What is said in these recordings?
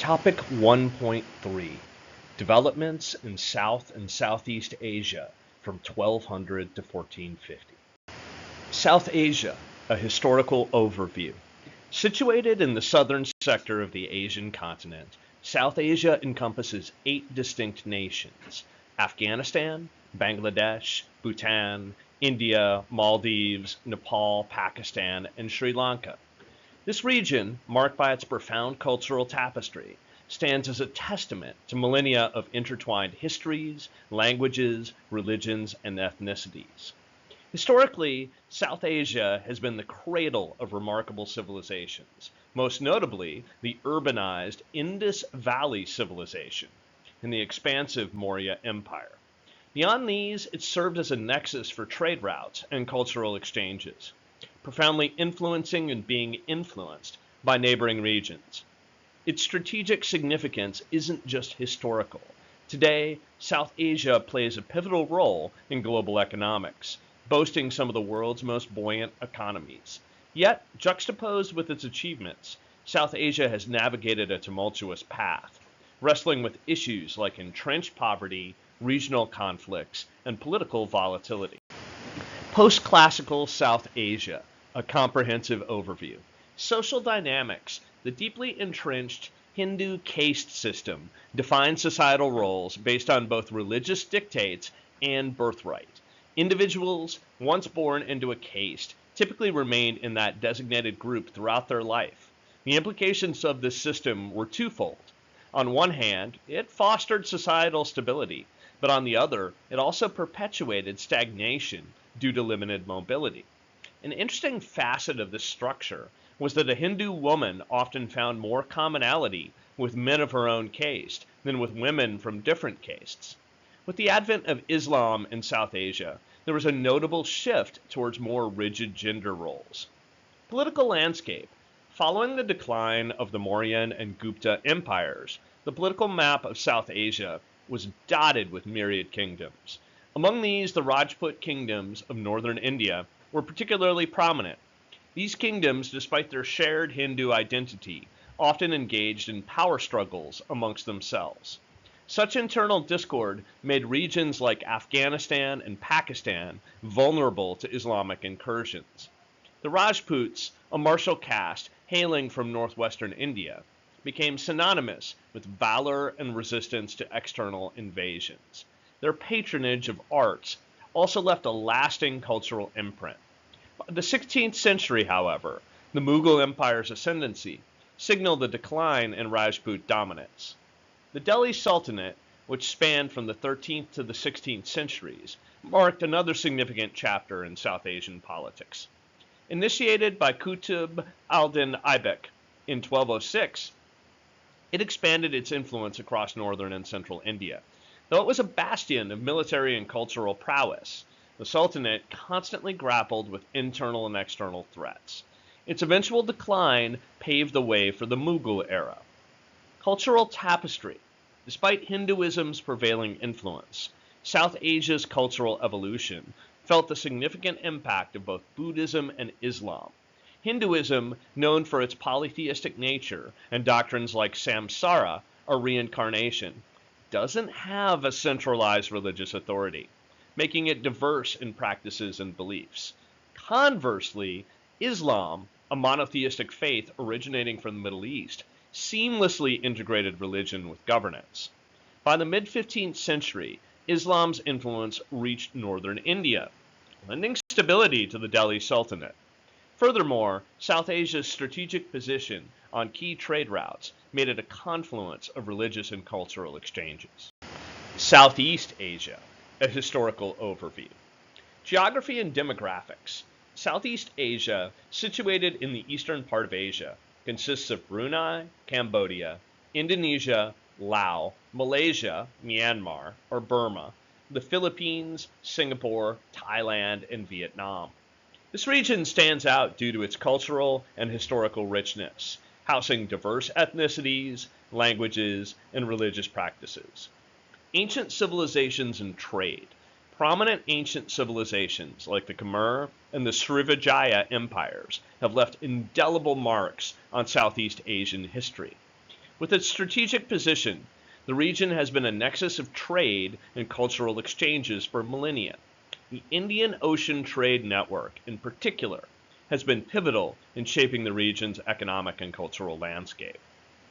Topic 1.3 Developments in South and Southeast Asia from 1200 to 1450. South Asia, a historical overview. Situated in the southern sector of the Asian continent, South Asia encompasses 8 distinct nations: Afghanistan, Bangladesh, Bhutan, India, Maldives, Nepal, Pakistan, and Sri Lanka. This region, marked by its profound cultural tapestry, stands as a testament to millennia of intertwined histories, languages, religions, and ethnicities. Historically, South Asia has been the cradle of remarkable civilizations, most notably the urbanized Indus Valley Civilization and the expansive Maurya Empire. Beyond these, it served as a nexus for trade routes and cultural exchanges, profoundly influencing and being influenced by neighboring regions. Its strategic significance isn't just historical. Today, South Asia plays a pivotal role in global economics, boasting some of the world's most buoyant economies. Yet, juxtaposed with its achievements, South Asia has navigated a tumultuous path, wrestling with issues like entrenched poverty, regional conflicts, and political volatility. Post-classical South Asia, a comprehensive overview. Social dynamics. The deeply entrenched Hindu caste system defines societal roles based on both religious dictates and birthright. Individuals, once born into a caste, typically remained in that designated group throughout their life. The implications of this system were twofold. On one hand, it fostered societal stability, but on the other, it also perpetuated stagnation due to limited mobility. An interesting facet of this structure was that a Hindu woman often found more commonality with men of her own caste than with women from different castes. With the advent of Islam in South Asia, there was a notable shift towards more rigid gender roles. Political landscape. Following the decline of the Mauryan and Gupta empires, the political map of South Asia was dotted with myriad kingdoms. Among these, the Rajput kingdoms of northern India were particularly prominent. These kingdoms, despite their shared Hindu identity, often engaged in power struggles amongst themselves. Such internal discord made regions like Afghanistan and Pakistan vulnerable to Islamic incursions. The Rajputs, a martial caste hailing from northwestern India, became synonymous with valor and resistance to external invasions. Their patronage of arts also left a lasting cultural imprint. By the 16th century, however, the Mughal Empire's ascendancy signaled a decline in Rajput dominance. The Delhi Sultanate, which spanned from the 13th to the 16th centuries, marked another significant chapter in South Asian politics. Initiated by Qutb al-Din Aibak in 1206, it expanded its influence across northern and central India. Though it was a bastion of military and cultural prowess, the Sultanate constantly grappled with internal and external threats. Its eventual decline paved the way for the Mughal era. Cultural tapestry. Despite Hinduism's prevailing influence, South Asia's cultural evolution felt the significant impact of both Buddhism and Islam. Hinduism, known for its polytheistic nature and doctrines like samsara, or reincarnation, doesn't have a centralized religious authority, making it diverse in practices and beliefs. Conversely, Islam, a monotheistic faith originating from the Middle East, seamlessly integrated religion with governance. By the mid-15th century, Islam's influence reached northern India, lending stability to the Delhi Sultanate. Furthermore, South Asia's strategic position on key trade routes made it a confluence of religious and cultural exchanges. Southeast Asia, a historical overview. Geography and demographics. Southeast Asia, situated in the eastern part of Asia, consists of Brunei, Cambodia, Indonesia, Laos, Malaysia, Myanmar, or Burma, the Philippines, Singapore, Thailand, and Vietnam. This region stands out due to its cultural and historical richness, housing diverse ethnicities, languages, and religious practices. Ancient civilizations and trade. Prominent ancient civilizations like the Khmer and the Srivijaya empires have left indelible marks on Southeast Asian history. With its strategic position, the region has been a nexus of trade and cultural exchanges for millennia. The Indian Ocean Trade Network, in particular, has been pivotal in shaping the region's economic and cultural landscape.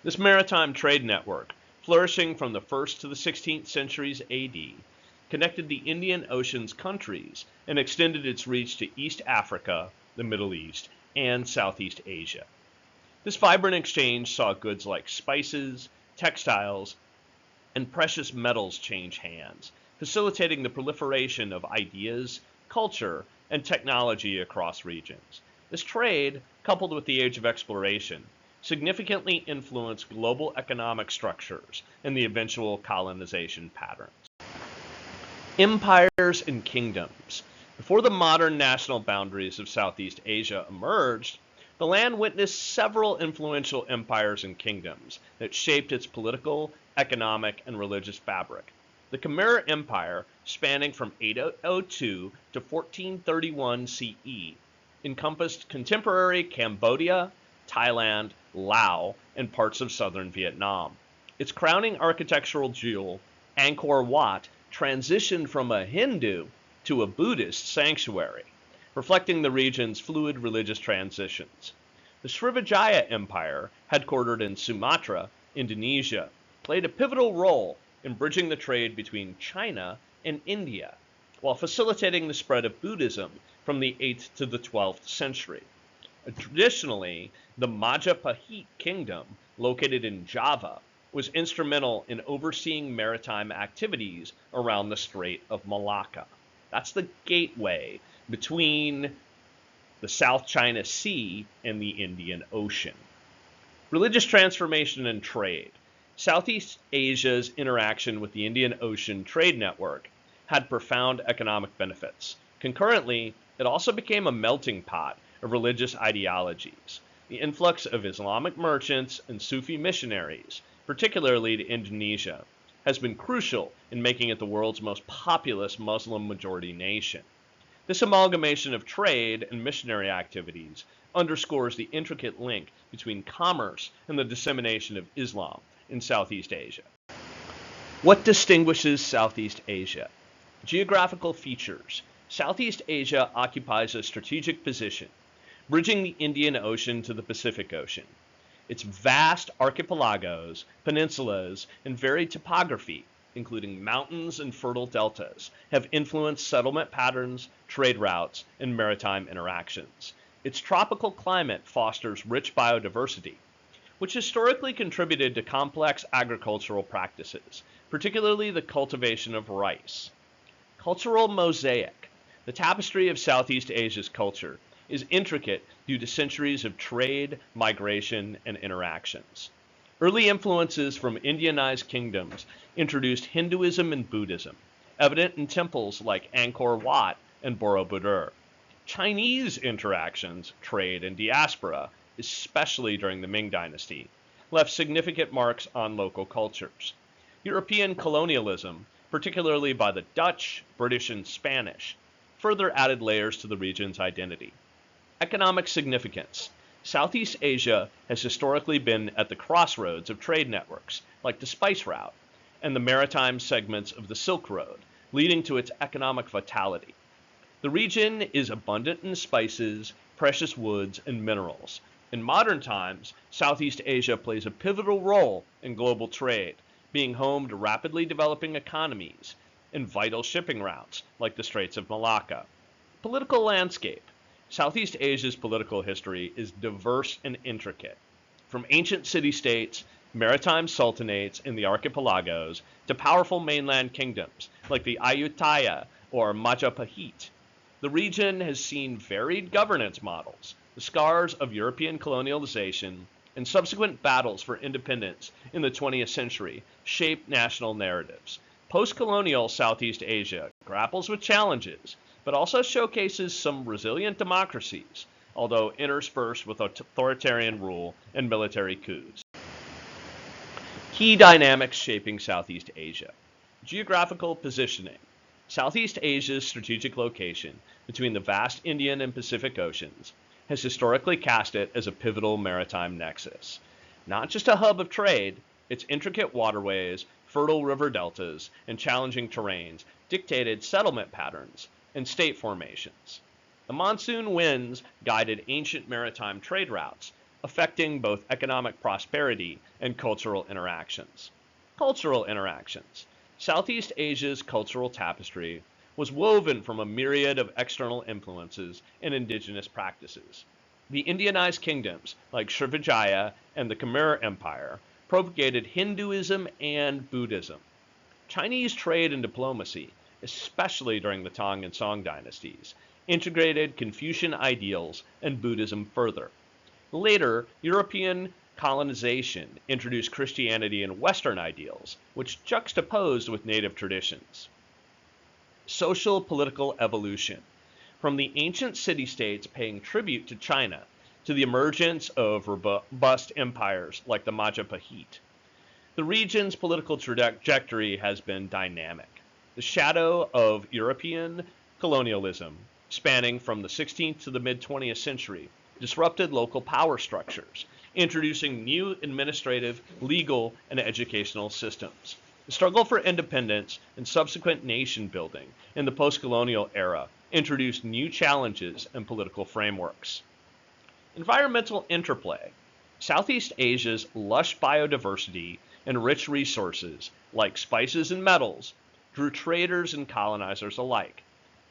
This maritime trade network, flourishing from the 1st to the 16th centuries AD, connected the Indian Ocean's countries and extended its reach to East Africa, the Middle East, and Southeast Asia. This vibrant exchange saw goods like spices, textiles, and precious metals change hands, facilitating the proliferation of ideas, culture, and technology across regions. This trade, coupled with the age of exploration, significantly influenced global economic structures and the eventual colonization patterns. Empires and kingdoms. Before the modern national boundaries of Southeast Asia emerged, the land witnessed several influential empires and kingdoms that shaped its political, economic, and religious fabric. The Khmer Empire, spanning from 802 to 1431 CE, encompassed contemporary Cambodia, Thailand, Laos, and parts of southern Vietnam. Its crowning architectural jewel, Angkor Wat, transitioned from a Hindu to a Buddhist sanctuary, reflecting the region's fluid religious transitions. The Srivijaya Empire, headquartered in Sumatra, Indonesia, played a pivotal role in bridging the trade between China and India, while facilitating the spread of Buddhism from the 8th to the 12th century. Traditionally, the Majapahit Kingdom, located in Java, was instrumental in overseeing maritime activities around the Strait of Malacca. That's the gateway between the South China Sea and the Indian Ocean. Religious transformation and trade. Southeast Asia's interaction with the Indian Ocean Trade Network had profound economic benefits. Concurrently, it also became a melting pot of religious ideologies. The influx of Islamic merchants and Sufi missionaries, particularly to Indonesia, has been crucial in making it the world's most populous Muslim-majority nation. This amalgamation of trade and missionary activities underscores the intricate link between commerce and the dissemination of Islam in Southeast Asia. What distinguishes Southeast Asia? Geographical features. Southeast Asia occupies a strategic position, bridging the Indian Ocean to the Pacific Ocean. Its vast archipelagos, peninsulas, and varied topography, including mountains and fertile deltas, have influenced settlement patterns, trade routes, and maritime interactions. Its tropical climate fosters rich biodiversity, which historically contributed to complex agricultural practices, particularly the cultivation of rice. Cultural mosaic. The tapestry of Southeast Asia's culture is intricate due to centuries of trade, migration, and interactions. Early influences from Indianized kingdoms introduced Hinduism and Buddhism, evident in temples like Angkor Wat and Borobudur. Chinese interactions, trade, and diaspora, especially during the Ming Dynasty, left significant marks on local cultures. European colonialism, particularly by the Dutch, British, and Spanish, further added layers to the region's identity. Economic significance. Southeast Asia has historically been at the crossroads of trade networks, like the Spice Route, and the maritime segments of the Silk Road, leading to its economic vitality. The region is abundant in spices, precious woods, and minerals. In modern times, Southeast Asia plays a pivotal role in global trade, being home to rapidly developing economies and vital shipping routes like the Straits of Malacca. Political landscape. Southeast Asia's political history is diverse and intricate, from ancient city-states, maritime sultanates in the archipelagos, to powerful mainland kingdoms like the Ayutthaya or Majapahit. The region has seen varied governance models, the scars of European colonialization, and subsequent battles for independence in the 20th century shaped national narratives. Post-colonial Southeast Asia grapples with challenges, but also showcases some resilient democracies, although interspersed with authoritarian rule and military coups. Key dynamics shaping Southeast Asia. Geographical positioning. Southeast Asia's strategic location between the vast Indian and Pacific Oceans has historically cast it as a pivotal maritime nexus. Not just a hub of trade, its intricate waterways, fertile river deltas, and challenging terrains dictated settlement patterns and state formations. The monsoon winds guided ancient maritime trade routes, affecting both economic prosperity and cultural interactions. Cultural interactions. Southeast Asia's cultural tapestry was woven from a myriad of external influences and indigenous practices. The Indianized kingdoms, like Srivijaya and the Khmer Empire, propagated Hinduism and Buddhism. Chinese trade and diplomacy, especially during the Tang and Song dynasties, integrated Confucian ideals and Buddhism further. Later, European colonization introduced Christianity and Western ideals, which juxtaposed with native traditions. Social political evolution. From the ancient city-states paying tribute to China to the emergence of robust empires like the Majapahit, the region's political trajectory has been dynamic. The shadow of European colonialism, spanning from the 16th to the mid-20th century, disrupted local power structures, introducing new administrative, legal, and educational systems. The struggle for independence and subsequent nation building in the post-colonial era introduced new challenges and political frameworks. Environmental interplay. Southeast Asia's lush biodiversity and rich resources, like spices and metals, drew traders and colonizers alike.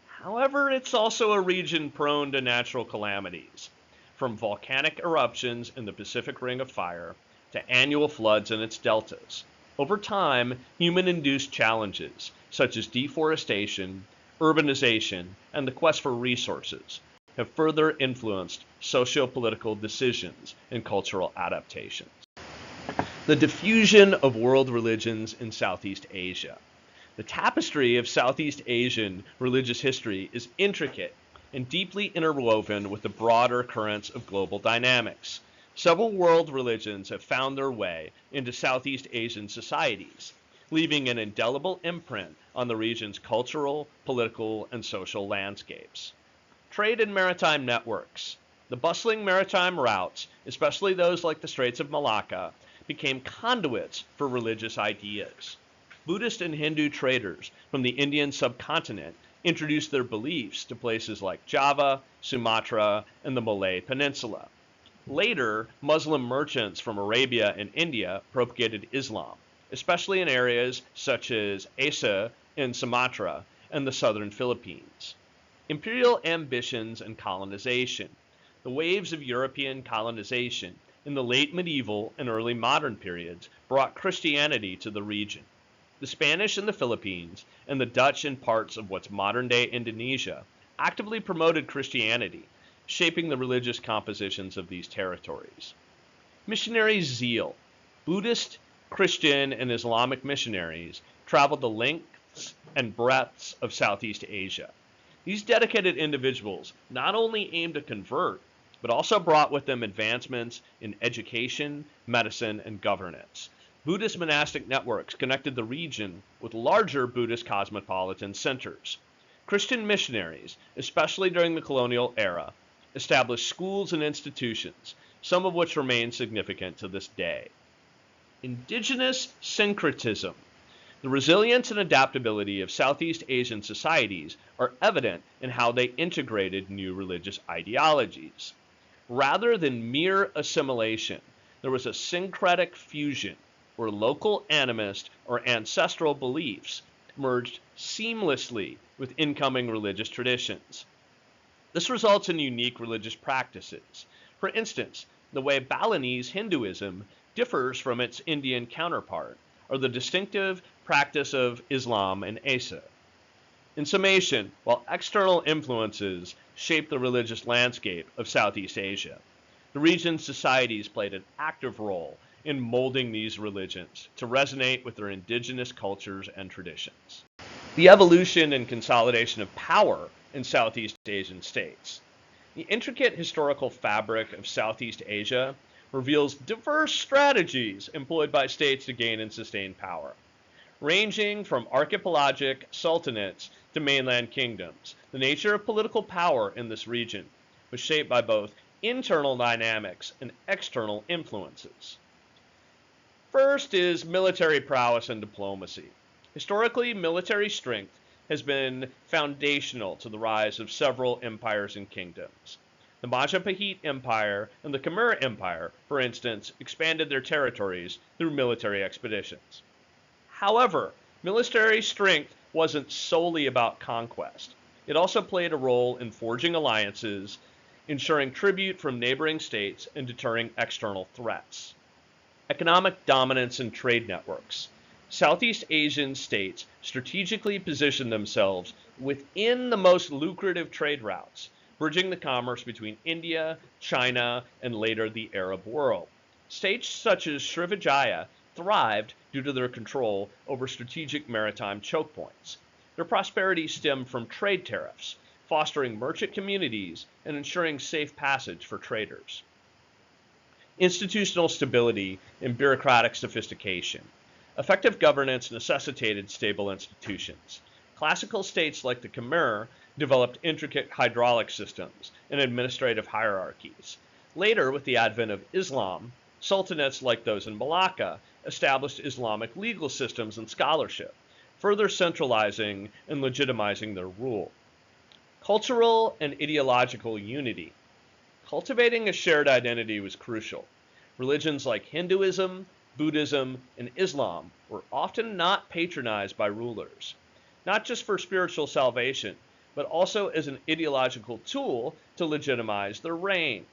However, it's also a region prone to natural calamities, from volcanic eruptions in the Pacific Ring of Fire to annual floods in its deltas. Over time, human-induced challenges, such as deforestation, urbanization, and the quest for resources, have further influenced socio-political decisions and cultural adaptations. The diffusion of world religions in Southeast Asia. The tapestry of Southeast Asian religious history is intricate and deeply interwoven with the broader currents of global dynamics. Several world religions have found their way into Southeast Asian societies, leaving an indelible imprint on the region's cultural, political, and social landscapes. Trade and maritime networks. The bustling maritime routes, especially those like the Straits of Malacca, became conduits for religious ideas. Buddhist and Hindu traders from the Indian subcontinent introduced their beliefs to places like Java, Sumatra, and the Malay Peninsula. Later, Muslim merchants from Arabia and India propagated Islam, especially in areas such as Aceh in Sumatra and the southern Philippines. Imperial ambitions and colonization. The waves of European colonization in the late medieval and early modern periods brought Christianity to the region. The Spanish in the Philippines and the Dutch in parts of what's modern-day Indonesia actively promoted Christianity, shaping the religious compositions of these territories. Missionary zeal. Buddhist, Christian, and Islamic missionaries traveled the lengths and breadths of Southeast Asia. These dedicated individuals not only aimed to convert, but also brought with them advancements in education, medicine, and governance. Buddhist monastic networks connected the region with larger Buddhist cosmopolitan centers. Christian missionaries, especially during the colonial era, established schools and institutions, some of which remain significant to this day. Indigenous syncretism. The resilience and adaptability of Southeast Asian societies are evident in how they integrated new religious ideologies. Rather than mere assimilation, there was a syncretic fusion where local animist or ancestral beliefs merged seamlessly with incoming religious traditions. This results in unique religious practices. For instance, the way Balinese Hinduism differs from its Indian counterpart, or the distinctive practice of Islam in Asia. In summation, while external influences shaped the religious landscape of Southeast Asia, the region's societies played an active role in molding these religions to resonate with their indigenous cultures and traditions. The evolution and consolidation of power in Southeast Asian states. The intricate historical fabric of Southeast Asia reveals diverse strategies employed by states to gain and sustain power. Ranging from archipelagic sultanates to mainland kingdoms, the nature of political power in this region was shaped by both internal dynamics and external influences. First is military prowess and diplomacy. Historically, military strength has been foundational to the rise of several empires and kingdoms. The Majapahit Empire and the Khmer Empire, for instance, expanded their territories through military expeditions. However, military strength wasn't solely about conquest. It also played a role in forging alliances, ensuring tribute from neighboring states, and deterring external threats. Economic dominance and trade networks. Southeast Asian states strategically positioned themselves within the most lucrative trade routes, bridging the commerce between India, China, and later the Arab world. States such as Srivijaya thrived due to their control over strategic maritime choke points. Their prosperity stemmed from trade tariffs, fostering merchant communities and ensuring safe passage for traders. Institutional stability and bureaucratic sophistication. Effective governance necessitated stable institutions. Classical states like the Khmer developed intricate hydraulic systems and administrative hierarchies. Later, with the advent of Islam, sultanates like those in Malacca established Islamic legal systems and scholarship, further centralizing and legitimizing their rule. Cultural and ideological unity. Cultivating a shared identity was crucial. Religions like Hinduism, Buddhism, and Islam were often not patronized by rulers, not just for spiritual salvation, but also as an ideological tool to legitimize their reign.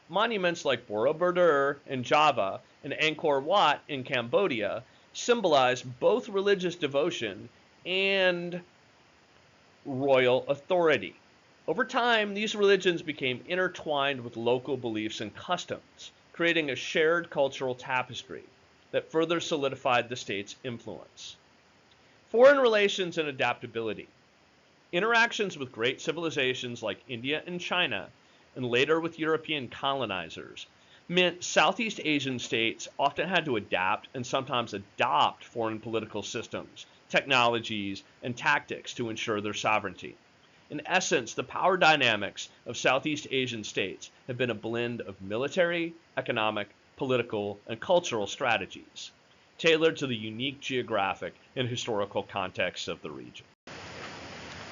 Monuments like Borobudur in Java and Angkor Wat in Cambodia symbolize both religious devotion and royal authority. Over time, these religions became intertwined with local beliefs and customs, creating a shared cultural tapestry that further solidified the state's influence. Foreign relations and adaptability. Interactions with great civilizations like India and China, and later with European colonizers, meant Southeast Asian states often had to adapt and sometimes adopt foreign political systems, technologies, and tactics to ensure their sovereignty. In essence, the power dynamics of Southeast Asian states have been a blend of military, economic, political, and cultural strategies, tailored to the unique geographic and historical contexts of the region.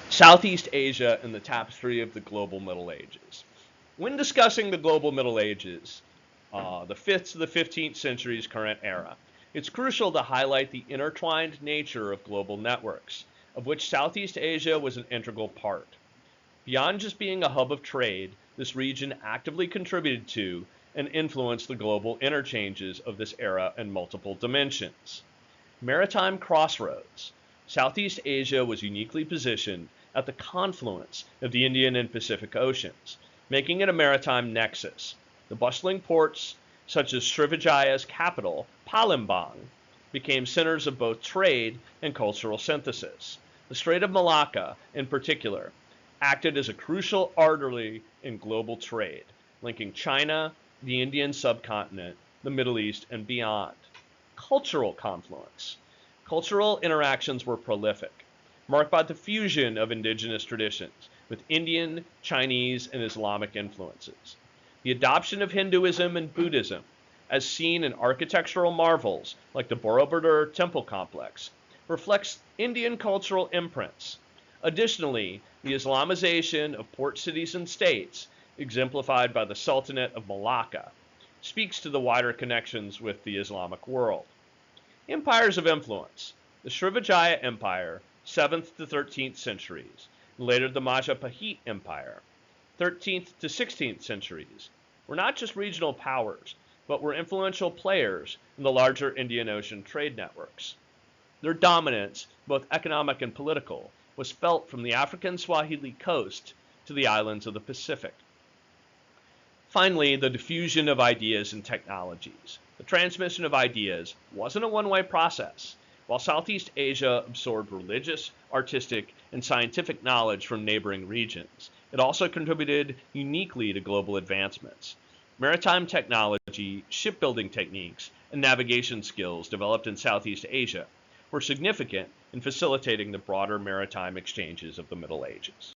Southeast Asia and the tapestry of the global Middle Ages. When discussing the global Middle Ages, the 5th to the 15th century's current era, it's crucial to highlight the intertwined nature of global networks, of which Southeast Asia was an integral part. Beyond just being a hub of trade, this region actively contributed to and influenced the global interchanges of this era in multiple dimensions. Maritime crossroads. Southeast Asia was uniquely positioned at the confluence of the Indian and Pacific Oceans, making it a maritime nexus. The bustling ports, such as Srivijaya's capital, Palembang, became centers of both trade and cultural synthesis. The Strait of Malacca, in particular, acted as a crucial artery in global trade, linking China, the Indian subcontinent, the Middle East, and beyond. Cultural confluence. Cultural interactions were prolific, marked by the fusion of indigenous traditions with Indian, Chinese, and Islamic influences. The adoption of Hinduism and Buddhism, as seen in architectural marvels like the Borobudur temple complex, reflects Indian cultural imprints. Additionally, the Islamization of port cities and states, exemplified by the Sultanate of Malacca, speaks to the wider connections with the Islamic world. Empires of influence. The Srivijaya Empire, 7th to 13th centuries, and later the Majapahit Empire, 13th to 16th centuries, were not just regional powers, but were influential players in the larger Indian Ocean trade networks. Their dominance, both economic and political, was felt from the African Swahili coast to the islands of the Pacific. Finally, the diffusion of ideas and technologies. The transmission of ideas wasn't a one-way process. While Southeast Asia absorbed religious, artistic, and scientific knowledge from neighboring regions, it also contributed uniquely to global advancements. Maritime technology, shipbuilding techniques, and navigation skills developed in Southeast Asia were significant in facilitating the broader maritime exchanges of the Middle Ages.